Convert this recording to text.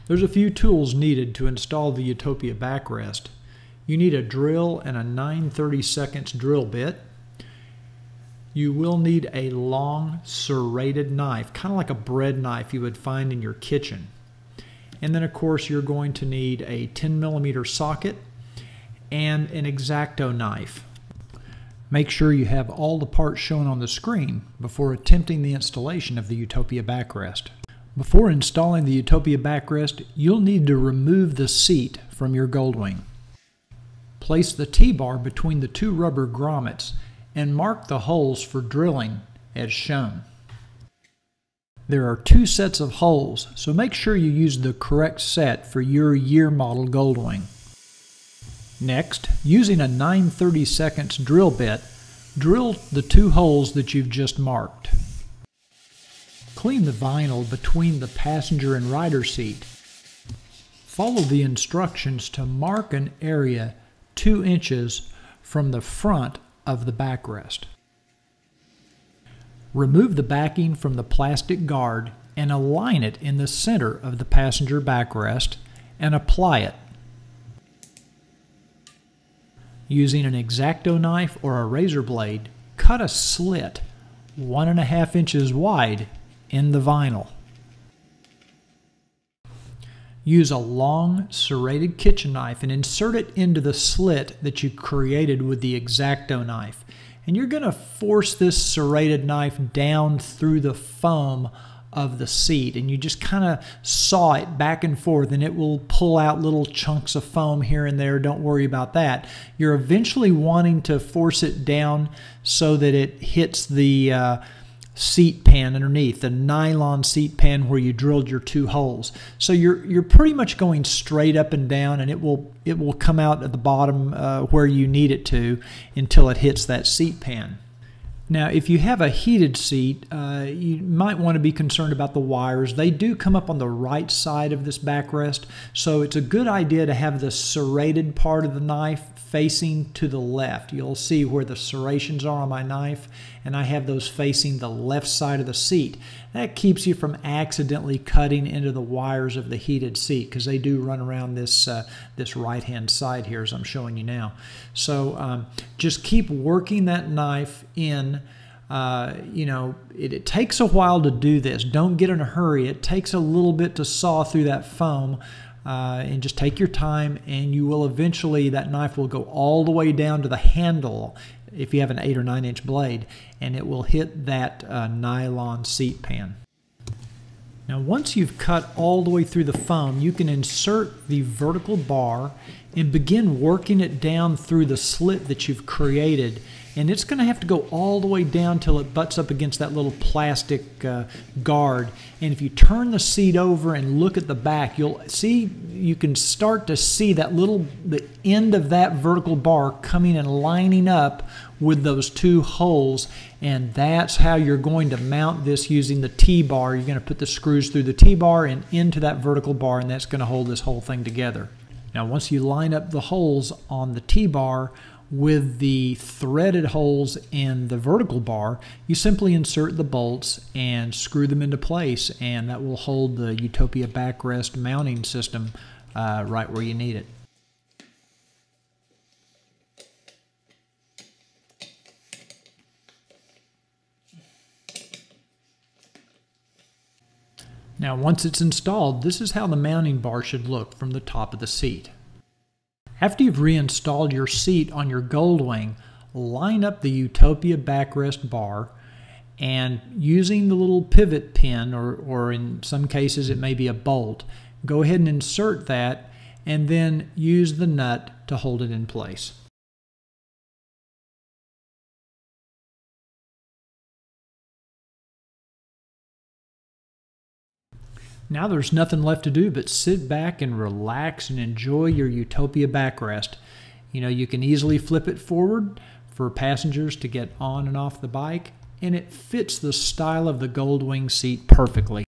There's a few tools needed to install the Utopia backrest. You need a drill and a 9/32 drill bit. You will need a long serrated knife, kind of like a bread knife you would find in your kitchen. And then of course you're going to need a 10mm socket and an X-Acto knife. Make sure you have all the parts shown on the screen before attempting the installation of the Utopia backrest. Before installing the Utopia backrest, you'll need to remove the seat from your Goldwing. Place the T-bar between the two rubber grommets and mark the holes for drilling as shown. There are two sets of holes, so make sure you use the correct set for your year model Goldwing. Next, using a 9/32 drill bit, drill the two holes that you've just marked. Clean the vinyl between the passenger and rider seat. Follow the instructions to mark an area 2 inches from the front of the backrest. Remove the backing from the plastic guard and align it in the center of the passenger backrest and apply it. Using an X-Acto knife or a razor blade, cut a slit 1.5 inches wide in the vinyl. Use a long serrated kitchen knife and insert it into the slit that you created with the X-Acto knife. And you're going to force this serrated knife down through the foam of the seat, and you just kind of saw it back and forth, and it will pull out little chunks of foam here and there. Don't worry about that. You're eventually wanting to force it down so that it hits the seat pan underneath, the nylon seat pan where you drilled your two holes. So you're pretty much going straight up and down, and it will come out at the bottom where you need it to until it hits that seat pan. Now, if you have a heated seat, you might want to be concerned about the wires. They do come up on the right side of this backrest, so it's a good idea to have the serrated part of the knife facing to the left. You'll see where the serrations are on my knife, and I have those facing the left side of the seat. That keeps you from accidentally cutting into the wires of the heated seat, because they do run around this right-hand side here, as I'm showing you now. So just keep working that knife in. You know, it takes a while to do this. Don't get in a hurry. It takes a little bit to saw through that foam. And just take your time, and you will eventually, that knife will go all the way down to the handle if you have an 8 or 9 inch blade, and it will hit that nylon seat pan. Now, once you've cut all the way through the foam, you can insert the vertical bar and begin working it down through the slit that you've created. And it's going to have to go all the way down till it butts up against that little plastic guard. And if you turn the seat over and look at the back, you can start to see the end of that vertical bar coming and lining up with those two holes. And that's how you're going to mount this using the T-bar. You're going to put the screws through the T-bar and into that vertical bar, and that's going to hold this whole thing together. Now, once you line up the holes on the T-bar with the threaded holes in the vertical bar, you simply insert the bolts and screw them into place, and that will hold the Utopia backrest mounting system right where you need it. Now, once it's installed, this is how the mounting bar should look from the top of the seat. After you've reinstalled your seat on your Goldwing, line up the Utopia backrest bar, and using the little pivot pin, or in some cases it may be a bolt, go ahead and insert that, and then use the nut to hold it in place. Now there's nothing left to do but sit back and relax and enjoy your Utopia backrest. You know, you can easily flip it forward for passengers to get on and off the bike, and it fits the style of the Goldwing seat perfectly.